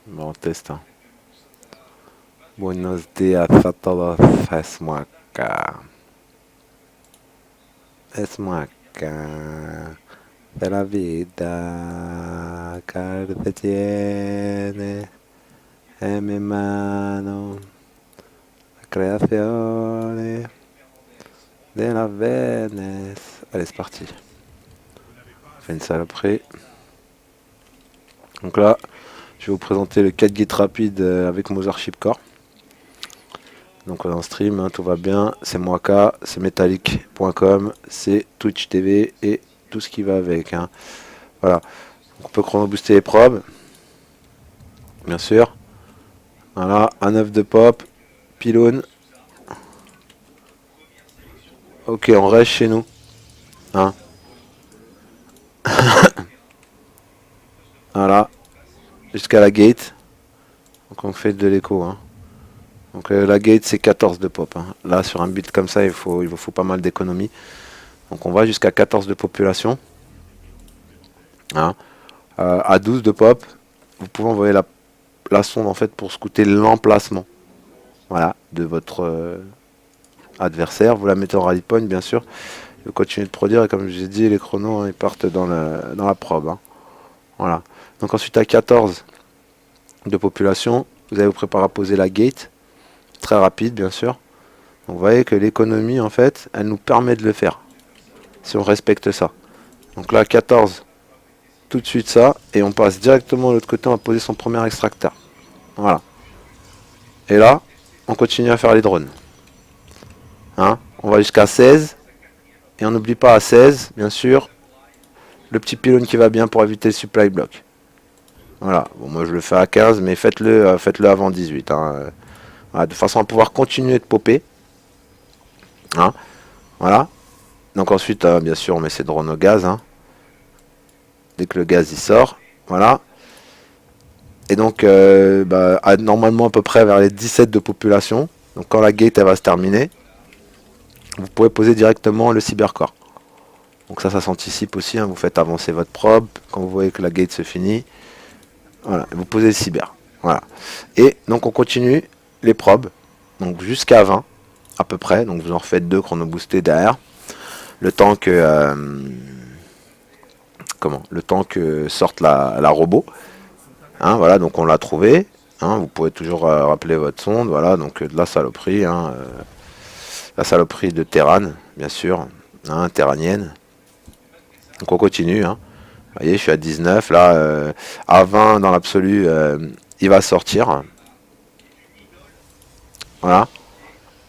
Bon, on teste. Hein. Buenos días a todos. Es moi acá. Es moi acá. De la vida que tiene en mi mano. La creación de la Venus. Allez, c'est parti. On fait une saloperie. Donc là, je vais vous présenter le 4 gate rapide avec Mothership Core. Donc on est en stream, hein, tout va bien. C'est Moika, c'est metallic.com, c'est Twitch TV et tout ce qui va avec. Hein. Voilà. Donc on peut chrono booster les probes. Bien sûr. Voilà, un œuf de pop, pylône. Ok, on reste chez nous. Hein. Voilà. Jusqu'à la gate. Donc on fait de l'écho. Hein. Donc la gate c'est 14 de pop. Hein. Là sur un build comme ça il vous faut pas mal d'économie. Donc on va jusqu'à 14 de population. Hein. À 12 de pop, vous pouvez envoyer la sonde en fait pour scouter l'emplacement. Voilà, de votre adversaire. Vous la mettez en rally point bien sûr. Vous continuez de produire et comme je vous ai dit les chronos hein, ils partent dans la probe. Hein. Voilà. Donc ensuite à 14 de population, vous allez vous préparer à poser la gate. Très rapide bien sûr. Donc vous voyez que l'économie en fait elle nous permet de le faire. Si on respecte ça. Donc là 14 tout de suite ça et on passe directement de l'autre côté, on va poser son premier extracteur. Voilà. Et là on continue à faire les drones. Hein, on va jusqu'à 16 et on n'oublie pas à 16 bien sûr le petit pylône qui va bien pour éviter le supply block. Voilà, bon moi je le fais à 15 mais faites-le avant 18 hein. Voilà, de façon à pouvoir continuer de popper. Hein, voilà. Donc ensuite bien sûr on met ses drones au gaz hein. Dès que le gaz il sort, voilà. Et donc normalement à peu près vers les 17 de population. Donc quand la gate elle va se terminer, vous pouvez poser directement le cybercore. Donc ça s'anticipe aussi, hein. Vous faites avancer votre probe, quand vous voyez que la gate se finit, voilà, vous posez le cyber. Voilà. Et donc on continue les probes, donc jusqu'à 20 à peu près, donc vous en refaites 2 chrono boostés derrière. Le temps que sorte la robot. Hein, voilà, donc on l'a trouvé. Hein, vous pouvez toujours rappeler votre sonde, voilà, donc de la saloperie, hein, la saloperie de Terran, bien sûr, hein, terranienne. Donc on continue. Hein. Vous voyez, je suis à 19. Là, à 20 dans l'absolu, il va sortir. Voilà.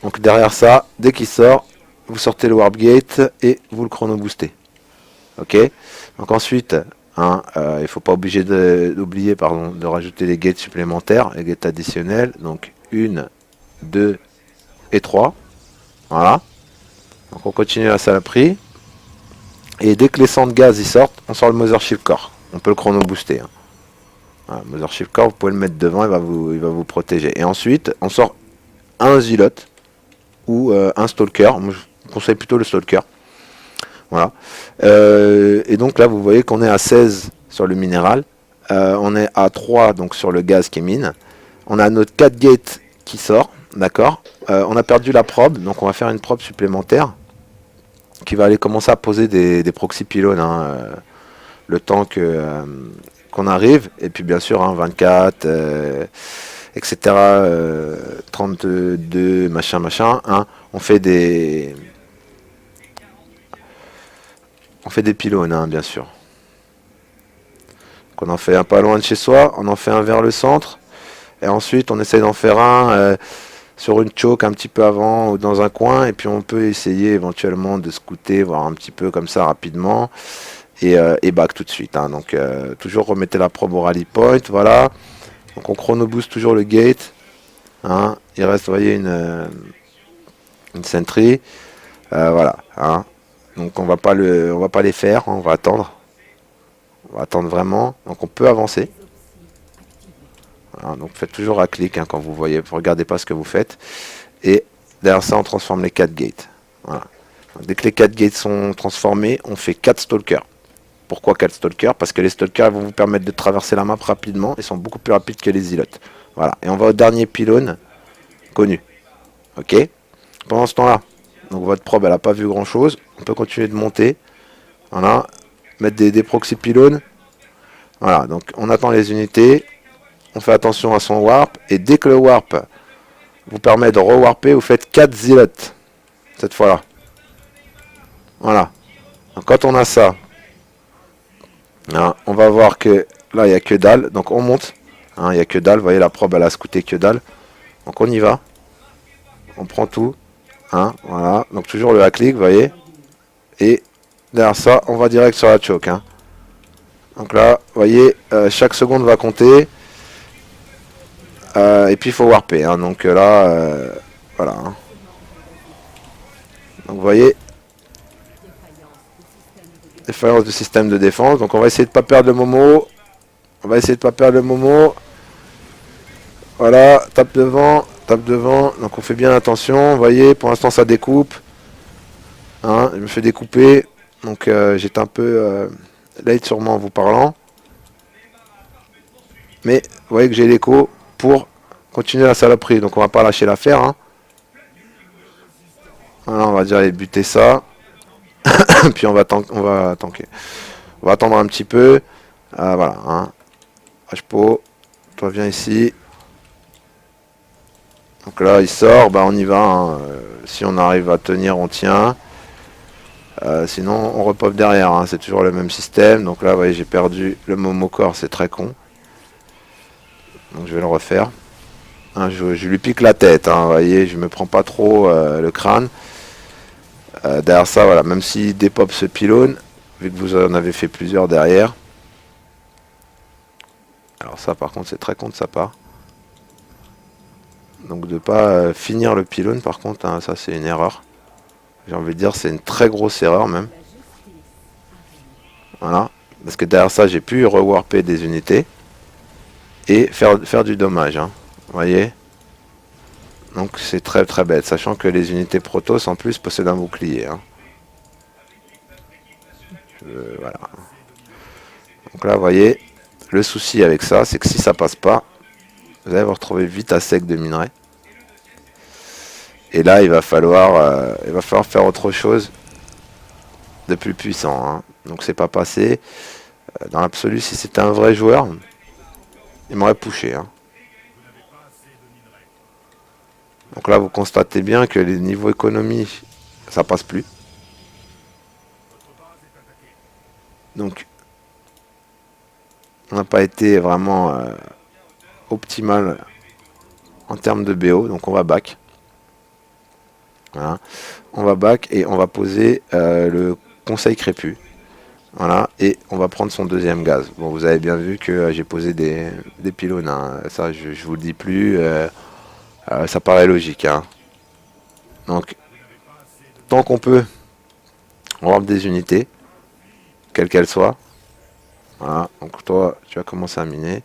Donc derrière ça, dès qu'il sort, vous sortez le warp gate et vous le chrono boostez. Ok. Donc ensuite, hein, il ne faut pas oublier de rajouter les gates supplémentaires, les gates additionnels. Donc 1, 2 et 3. Voilà. Donc on continue la saloperie. Et dès que les cendres de gaz y sortent, on sort le Mothership Core. On peut le chrono booster. Hein. Voilà, Mothership Core, vous pouvez le mettre devant, il va vous protéger. Et ensuite, on sort un Zilot ou un Stalker. Moi, je conseille plutôt le Stalker. Voilà. Et donc là, vous voyez qu'on est à 16 sur le minéral. On est à 3 donc, sur le gaz qui mine. On a notre 4 gate qui sort. D'accord. On a perdu la probe, donc on va faire une probe supplémentaire qui va aller commencer à poser des proxy pylônes. Hein, le temps qu'on arrive. Et puis bien sûr, hein, 24, etc. 32, machin, machin. Hein, on fait des pylônes, hein, bien sûr. Donc on en fait un pas loin de chez soi, on en fait un vers le centre, et ensuite on essaye d'en faire un sur une choke un petit peu avant ou dans un coin, et puis on peut essayer éventuellement de scouter, voir un petit peu comme ça rapidement, et back tout de suite. Hein. Donc toujours remettez la probe au rally point, voilà. Donc on chrono boost toujours le gate. Hein. Il reste, vous voyez, une sentry. Voilà. Hein. Donc on va pas les faire, on va attendre. On va attendre vraiment. Donc on peut avancer. Voilà, donc faites toujours à clic hein, quand vous voyez. Regardez pas ce que vous faites. Et derrière ça, on transforme les 4 gates. Voilà. Donc, dès que les 4 gates sont transformés, on fait 4 stalkers. Pourquoi 4 stalkers? Parce que les stalkers vont vous permettre de traverser la map rapidement. Ils sont beaucoup plus rapides que les ilotes. Voilà. Et on va au dernier pylône connu. Ok. Pendant ce temps-là, donc votre probe, elle n'a pas vu grand-chose. On peut continuer de monter. Voilà. Mettre des proxy pylônes. Voilà. Donc on attend les unités. On fait attention à son warp. Et dès que le warp vous permet de rewarper, vous faites 4 zilotes. Cette fois-là. Voilà. Donc quand on a ça, hein, on va voir que là, il n'y a que dalle. Donc on monte. Hein, il n'y a que dalle. Vous voyez, la probe, elle a scouté que dalle. Donc on y va. On prend tout. Hein, voilà. Donc toujours le hack-click, vous voyez. Et derrière ça, on va direct sur la choke. Hein. Donc là, vous voyez, chaque seconde va compter. Et puis il faut warper. Hein. Donc là, voilà. Hein. Donc vous voyez, défaillance du système de défense. Donc on va essayer de ne pas perdre le Momo. On va essayer de ne pas perdre le Momo. Voilà, tape devant, tape devant. Donc on fait bien attention. Vous voyez, pour l'instant ça découpe. Hein, je me fais découper. Donc j'étais un peu late sûrement en vous parlant. Mais vous voyez que j'ai l'écho pour continuer la saloperie. Donc on va pas lâcher l'affaire. Hein. Voilà, on va dire aller buter ça. Puis on va tanker. On va attendre un petit peu. Voilà. Hein. HPO, toi viens ici. Donc là il sort, bah on y va. Hein. Si on arrive à tenir, on tient. Sinon on repop derrière. Hein. C'est toujours le même système. Donc là vous voyez j'ai perdu le Momocor, c'est très con. Donc je vais le refaire. Hein, je lui pique la tête. Hein, vous voyez, je me prends pas trop le crâne. Derrière ça, voilà, même s'il dépop ce pylône, vu que vous en avez fait plusieurs derrière. Alors ça par contre c'est très con de sa part. Donc de pas finir le pylône par contre, hein, ça c'est une erreur. J'ai envie de dire c'est une très grosse erreur même. Voilà. Parce que derrière ça j'ai pu rewarper des unités. Et faire du dommage. Hein. Vous voyez. Donc c'est très très bête. Sachant que les unités Protoss en plus possèdent un bouclier. Hein. Voilà. Donc là vous voyez. Le souci avec ça c'est que si ça passe pas, vous allez vous retrouver vite à sec de minerai. Et là, il va falloir faire autre chose de plus puissant. Hein. Donc c'est pas passé. Dans l'absolu, si c'était un vrai joueur, il m'aurait poussé. Hein. Donc là, vous constatez bien que les niveaux économie, ça passe plus. Donc, on n'a pas été vraiment optimal en termes de BO. Donc on va back. Voilà. On va back et on va poser le conseil crépu. Voilà, et on va prendre son deuxième gaz. Bon, vous avez bien vu que j'ai posé des pylônes. Hein. Ça, je vous le dis plus. Ça paraît logique. Hein. Donc, tant qu'on peut, on rampe des unités, quelles qu'elles soient. Voilà, donc toi, tu vas commencer à miner.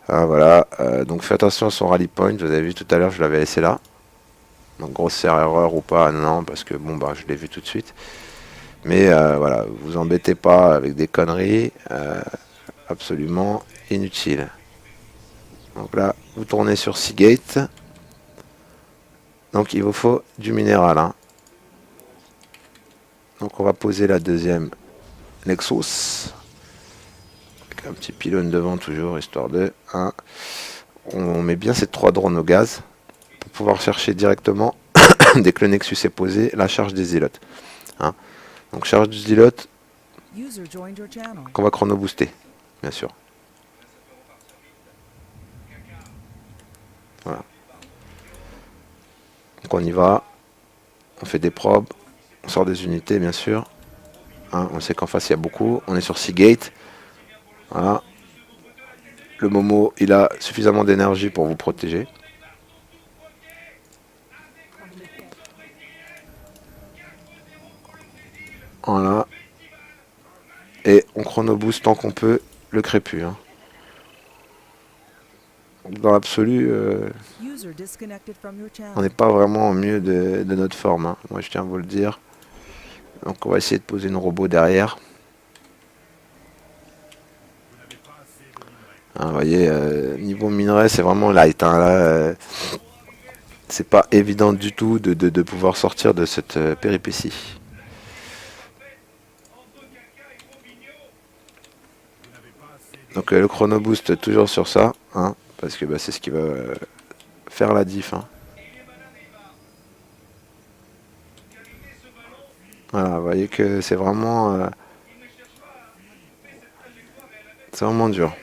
Voilà, donc fais attention à son rally point. Vous avez vu tout à l'heure, je l'avais laissé là. Donc, grosse erreur ou pas, non, parce que bon, bah, je l'ai vu tout de suite. Mais voilà, vous embêtez pas avec des conneries absolument inutiles. Donc là, vous tournez sur Seagate. Donc il vous faut du minéral. Hein. Donc on va poser la deuxième Nexus. Avec un petit pylône devant toujours, histoire de... Hein. On met bien ces 3 drones au gaz. Pour pouvoir chercher directement, dès que le Nexus est posé, la charge des îlots. Hein. Donc charge des îlots qu'on va chrono booster, bien sûr. Voilà. Donc on y va. On fait des probes. On sort des unités, bien sûr. Hein, on sait qu'en face, il y a beaucoup. On est sur Seagate. Voilà. Le Momo, il a suffisamment d'énergie pour vous protéger. Voilà. Et on chrono boost tant qu'on peut le crépu. Hein. Dans l'absolu, on n'est pas vraiment au mieux de notre forme. Hein. Moi, je tiens à vous le dire. Donc, on va essayer de poser une robot derrière. Hein, vous voyez, niveau minerai, c'est vraiment light. Hein, là, c'est pas évident du tout de pouvoir sortir de cette péripétie. Donc le chrono boost toujours sur ça, hein, parce que bah, c'est ce qui va faire la diff. Hein. Voilà, vous voyez que c'est vraiment dur.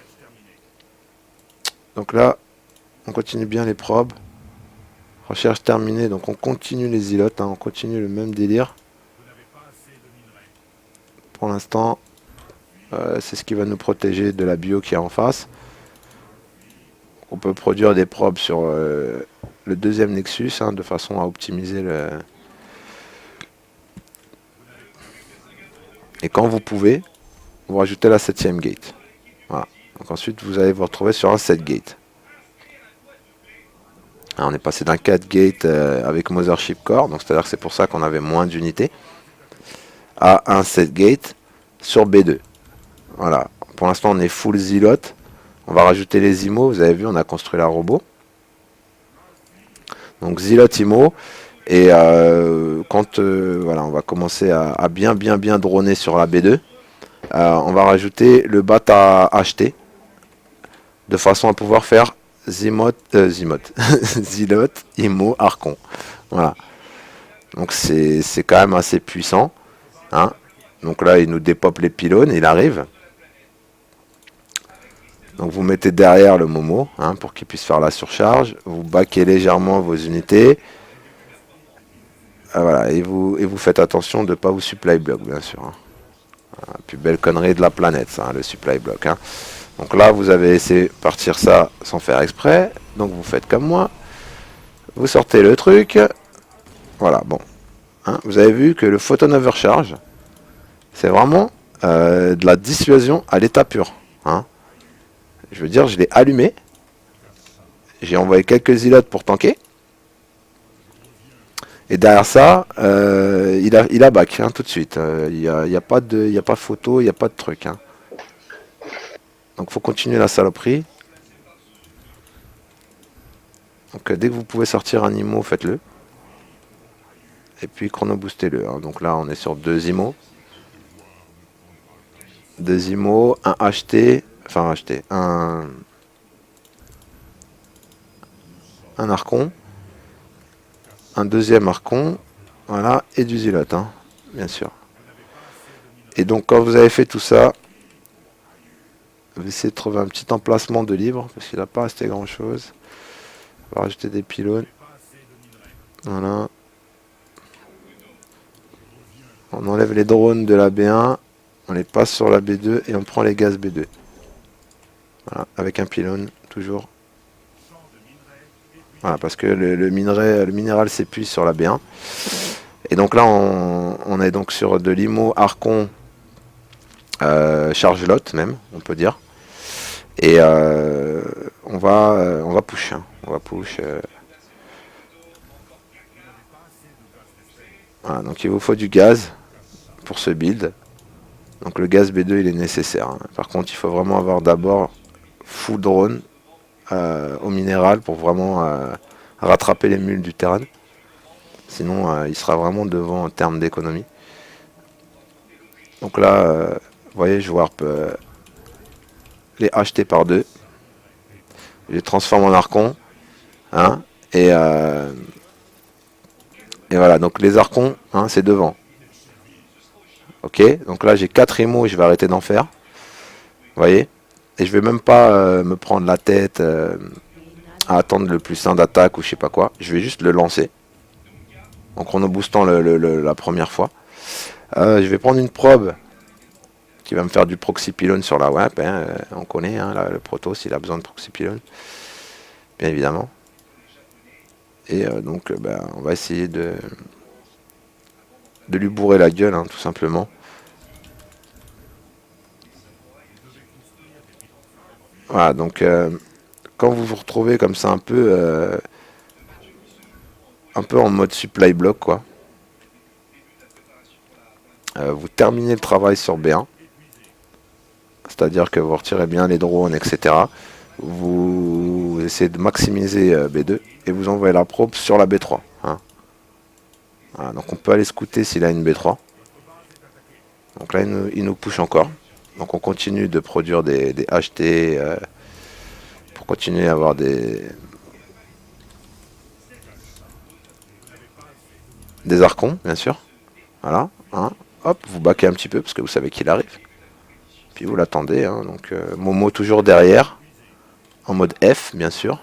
Donc là, on continue bien les probes. Recherche terminée, donc on continue les îlots, hein, on continue le même délire. Pour l'instant, c'est ce qui va nous protéger de la bio qui est en face. On peut produire des probes sur le deuxième Nexus, hein, de façon à optimiser le... Et quand vous pouvez, vous rajoutez la 7ème gate. Voilà. Donc ensuite, vous allez vous retrouver sur un 7 gate. On est passé d'un 4 gate avec Mothership Core, donc c'est-à-dire que c'est pour ça qu'on avait moins d'unités, à un 7 gate sur B2. Voilà. Pour l'instant, on est full Zilot. On va rajouter les IMO. Vous avez vu, on a construit la robot. Donc Zilot IMO. Et quand voilà, on va commencer à bien droner sur la B2, on va rajouter le bat à acheter de façon à pouvoir faire Zilot, IMO, Archon. Voilà. Donc c'est quand même assez puissant. Hein. Donc là, il nous dépop les pylônes, il arrive. Donc vous mettez derrière le Momo, hein, pour qu'il puisse faire la surcharge. Vous baquez légèrement vos unités. Voilà, et vous faites attention de ne pas vous supply block, bien sûr. Hein. La plus belle connerie de la planète, ça, hein, le supply block. Hein. Donc là, vous avez laissé partir ça sans faire exprès. Donc vous faites comme moi. Vous sortez le truc. Voilà, bon. Hein, vous avez vu que le photon overcharge, c'est vraiment de la dissuasion à l'état pur. Hein. Je veux dire, je l'ai allumé. J'ai envoyé quelques îlots pour tanker. Et derrière ça, il a back, hein, tout de suite. Il n'y a pas de photo, il n'y a pas de truc. Hein. Donc faut continuer la saloperie. Donc dès que vous pouvez sortir un IMO, faites-le. Et puis chrono boostez-le. Hein. Donc là, on est sur 2 IMO. 2 IMO, un HT, enfin HT, un Archon. Un deuxième Archon, voilà, et du Zilot, hein, bien sûr. Et donc quand vous avez fait tout ça, vous essayez de trouver un petit emplacement de libre, parce qu'il n'a pas resté grand chose. On va rajouter des pylônes. Voilà. On enlève les drones de la B1, on les passe sur la B2 et on prend les gaz B2. Voilà, avec un pylône, toujours. Voilà, parce que le minéral s'épuise sur la B1. Et donc là, on est donc sur de l'IMO Archon charge lot même, on peut dire. Et on va push. Hein. On va push. Voilà, donc il vous faut du gaz pour ce build. Donc le gaz B2 il est nécessaire. Hein. Par contre, il faut vraiment avoir d'abord full drone au minéral pour vraiment rattraper les mules du terrain. Sinon, il sera vraiment devant en termes d'économie. Donc là, vous voyez, je warp les HT par 2. Je les transforme en archon. Hein, et voilà, donc les archons, hein, c'est devant. Ok, donc là j'ai 4 IMO et je vais arrêter d'en faire. Vous voyez. Et je vais même pas me prendre la tête à attendre le plus 1 d'attaque ou je sais pas quoi. Je vais juste le lancer. En chrono boostant la première fois. Je vais prendre une probe qui va me faire du proxy pylon sur la WAP. Hein, on connaît hein, le proto s'il a besoin de proxy pylon. Bien évidemment. Et donc on va essayer de lui bourrer la gueule, hein, tout simplement. Voilà, donc quand vous vous retrouvez comme ça un peu en mode supply block, quoi, vous terminez le travail sur B1, c'est-à-dire que vous retirez bien les drones, etc. Vous essayez de maximiser B2 et vous envoyez la probe sur la B3. Hein. Voilà, donc on peut aller scouter s'il a une B3. Donc là, il nous push encore. Donc on continue de produire des HT pour continuer à avoir des archons, bien sûr. Voilà. Hein. Hop, vous baquez un petit peu parce que vous savez qu'il arrive. Puis vous l'attendez. Hein. Donc Momo toujours derrière. En mode F, bien sûr.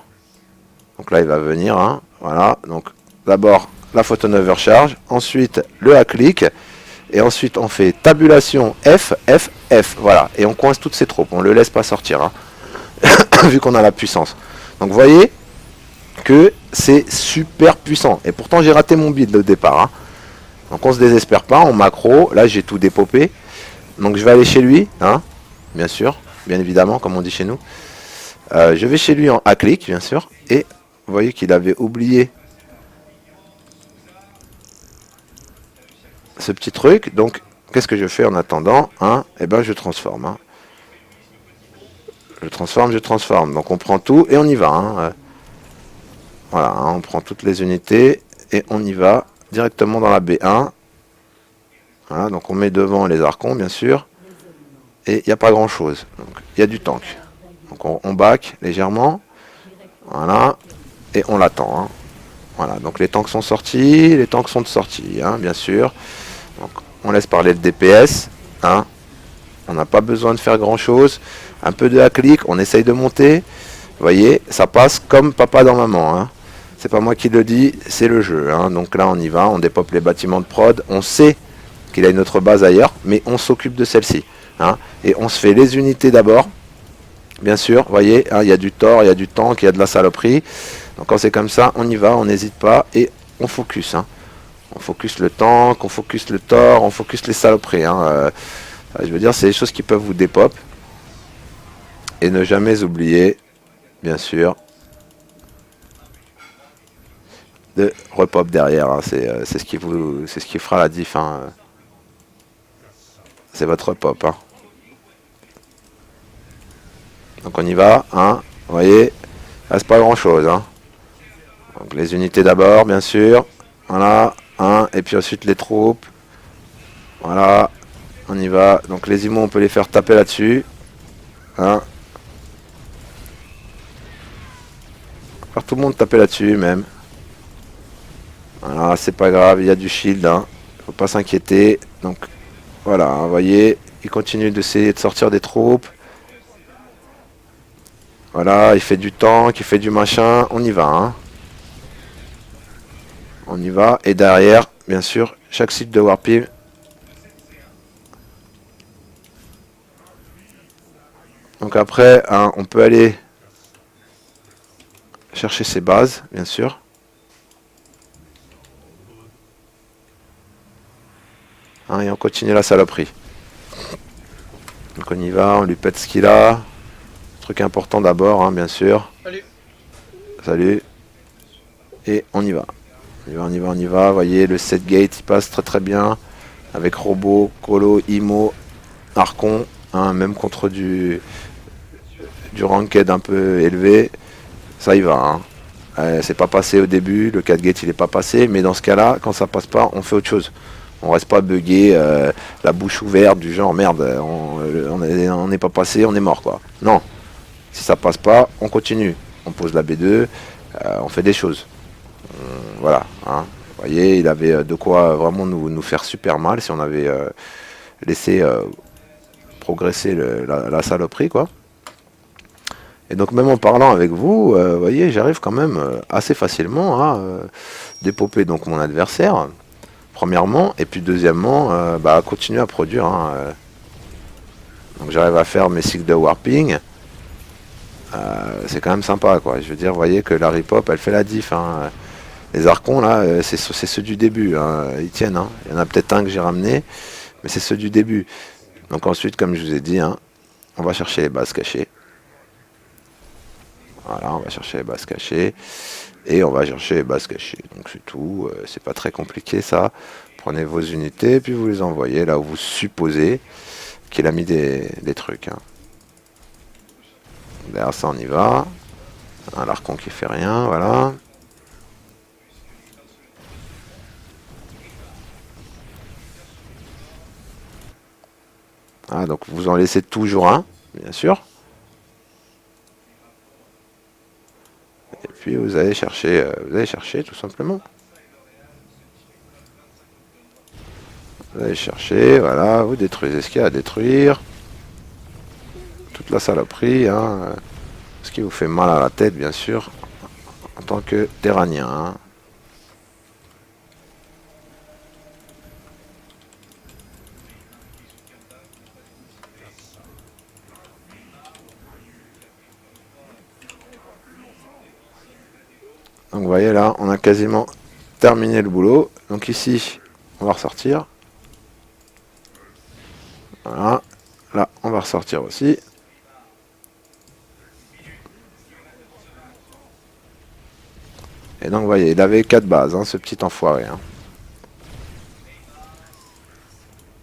Donc là, il va venir. Hein. Voilà. Donc d'abord, la photoneuve charge. Ensuite, le hack-click. Et ensuite, on fait tabulation F, F, F. Voilà. Et on coince toutes ces troupes. On ne le laisse pas sortir. Hein. Vu qu'on a la puissance. Donc vous voyez que c'est super puissant. Et pourtant, j'ai raté mon build au départ. Hein. Donc on se désespère pas. On macro. Là, j'ai tout dépopé. Donc je vais aller chez lui. Hein. Bien sûr. Bien évidemment, comme on dit chez nous. Je vais chez lui en hack-click, bien sûr. Et vous voyez qu'il avait oublié ce petit truc. Donc, qu'est-ce que je fais en attendant hein. Eh ben, je transforme. Hein. Je transforme. Donc, on prend tout et on y va. Hein. Voilà, hein, on prend toutes les unités et on y va directement dans la B1. Voilà, donc on met devant les archons, bien sûr. Et il n'y a pas grand-chose. Il y a du tank. Donc, on back légèrement. Voilà. Et on l'attend. Hein. Voilà, donc les tanks sont sortis, les tanks sont sortis, hein, bien sûr. Donc, on laisse parler le DPS. Hein. On n'a pas besoin de faire grand chose. Un peu de hack-click, on essaye de monter. Vous voyez, ça passe comme papa dans maman. Hein. C'est pas moi qui le dis, c'est le jeu. Hein. Donc là, on y va, on dépop les bâtiments de prod. On sait qu'il a une autre base ailleurs, mais on s'occupe de celle-ci. Hein. Et on se fait les unités d'abord. Bien sûr, vous voyez, hein, il y a du tort, il y a du tank, il y a de la saloperie. Donc quand c'est comme ça, on y va, on n'hésite pas et on focus. Hein. On focus le tank, on focus le tort, on focus les saloperies. Hein. Je veux dire, c'est des choses qui peuvent vous dépop. Et ne jamais oublier, bien sûr, de repop derrière. Hein. C'est ce qui fera la diff. Hein. C'est votre repop. Hein. Donc on y va. Hein. Vous voyez, il reste pas grand chose. Hein. Donc les unités d'abord, bien sûr. Voilà. Hein. Et puis ensuite les troupes. Voilà. On y va. Donc les imos, on peut les faire taper là-dessus. Hein. Faire tout le monde taper là-dessus même. Voilà, c'est pas grave, il y a du shield. Hein. Faut pas s'inquiéter. Donc voilà, hein, vous voyez, il continue d'essayer de sortir des troupes. Voilà, il fait du tank, il fait du machin. On y va. Hein. On y va. Et derrière, bien sûr, chaque site de Warpim. Donc après, hein, on peut aller chercher ses bases, bien sûr. Hein, et on continue la saloperie. Donc on y va, on lui pète ce qu'il a. Truc important d'abord, hein, bien sûr. Salut. Salut. Et on y va. On y va. Vous voyez, le set gate, il passe très très bien. Avec Robot, Colo, Imo, Archon. Hein, même contre du ranked un peu élevé. Ça y va. Hein. C'est pas passé au début. Le 4 gate, il est pas passé. Mais dans ce cas-là, quand ça passe pas, on fait autre chose. On reste pas bugué, la bouche ouverte, du genre merde, on n'est pas passé, on est mort quoi. Non. Si ça passe pas, on continue. On pose la B2, on fait des choses. Voilà. Hein. Vous voyez, il avait de quoi vraiment nous faire super mal si on avait laissé progresser la saloperie, quoi. Et donc même en parlant avec vous, vous voyez, j'arrive quand même assez facilement à dépoper donc mon adversaire, premièrement, et puis deuxièmement, à continuer à produire. Hein. Donc j'arrive à faire mes cycles de warping. C'est quand même sympa, quoi. Je veux dire, vous voyez que la ripop, elle fait la diff. Hein. Les archons, là, c'est ceux du début. Hein. Ils tiennent. Hein. Il y en a peut-être un que j'ai ramené, mais c'est ceux du début. Donc ensuite, comme je vous ai dit, hein, on va chercher les bases cachées. Voilà, on va chercher les bases cachées. Et on va chercher les bases cachées. Donc c'est tout. C'est pas très compliqué, ça. Prenez vos unités, puis vous les envoyez là où vous supposez qu'il a mis des trucs. Hein. Derrière ça, on y va. Un Larcon qui fait rien, voilà. Ah, donc vous en laissez toujours un, bien sûr. Et puis vous allez chercher tout simplement. Vous allez chercher, voilà, vous détruisez ce qu'il y a à détruire. Toute la saloperie, hein. Ce qui vous fait mal à la tête, bien sûr, en tant que terranien. Hein. Donc vous voyez là, on a quasiment terminé le boulot. Donc ici, on va ressortir. Voilà. Là, on va ressortir aussi. Et donc vous voyez, il avait 4 bases, hein, ce petit enfoiré. Hein.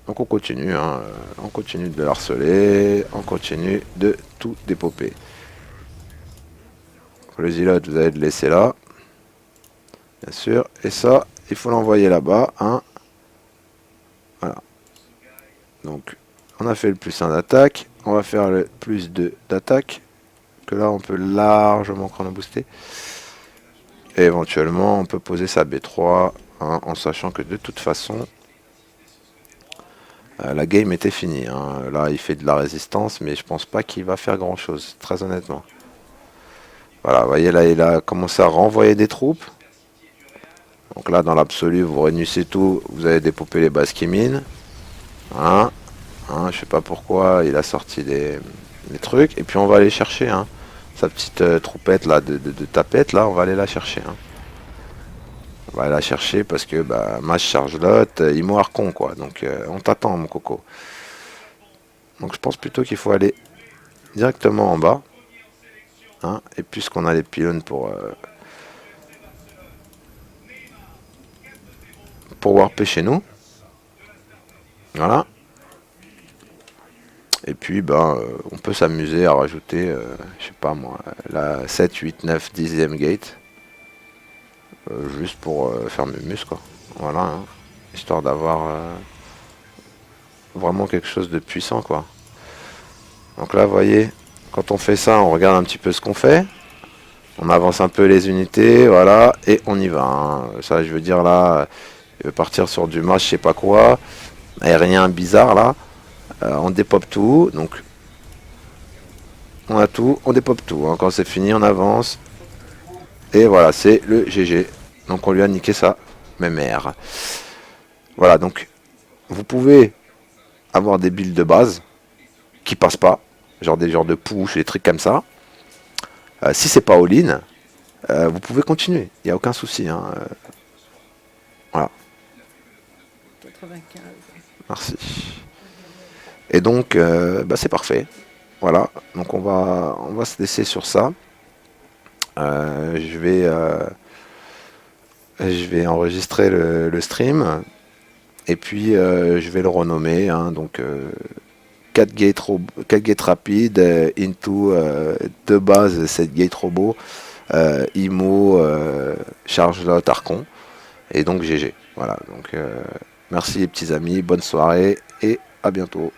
Donc on continue, hein, on continue de le harceler, on continue de tout dépoper. Le zilote, vous allez le laisser là, bien sûr. Et ça, il faut l'envoyer là-bas. Hein. Voilà. Donc on a fait le plus 1 d'attaque, on va faire le plus 2 d'attaque, que là on peut largement chrono-booster. Et éventuellement on peut poser sa B3, hein, en sachant que de toute façon, la game était finie. Hein. Là, il fait de la résistance, mais je pense pas qu'il va faire grand chose, très honnêtement. Voilà, vous voyez, là, il a commencé à renvoyer des troupes. Donc là, dans l'absolu, vous réunissez tout, vous allez dépoper les bases qui minent. Voilà. Hein, je sais pas pourquoi, il a sorti des trucs. Et puis, on va aller chercher hein, sa petite troupette là, de tapette. Là, on va aller la chercher. Hein. On va aller la chercher parce que bah, match chargelote, Imo Arcon, quoi. Donc, on t'attend, mon coco. Donc, je pense plutôt qu'il faut aller directement en bas. Hein, et puisqu'on a les pylônes pour warper chez nous. Voilà. Et puis, ben, on peut s'amuser à rajouter, je sais pas moi, la 7, 8, 9, 10e gate. Juste pour faire Mumus, quoi. Voilà. Hein, histoire d'avoir vraiment quelque chose de puissant, quoi. Donc là, vous voyez, quand on fait ça, on regarde un petit peu ce qu'on fait. On avance un peu les unités, voilà, et on y va. Hein. Ça, je veux dire, là, il veut partir sur du match, je sais pas quoi. Aérien bizarre, là. On dépop tout, donc on a tout, on dépop tout. Hein. Quand c'est fini, on avance. Et voilà, c'est le GG. Donc on lui a niqué ça, mère. Voilà, donc vous pouvez avoir des builds de base qui passent pas, genre des genres de push, des trucs comme ça. Si c'est pas all-in, vous pouvez continuer, il n'y a aucun souci. Hein. Voilà. 95. Merci. Et donc, bah, c'est parfait. Voilà, donc on va se laisser sur ça. Je vais enregistrer le stream et puis je vais le renommer. Hein, donc 4 gates rapides into 2 bases 7 gates robots, IMO, charge lot Arcon et donc GG. Voilà, donc merci les petits amis, bonne soirée et à bientôt.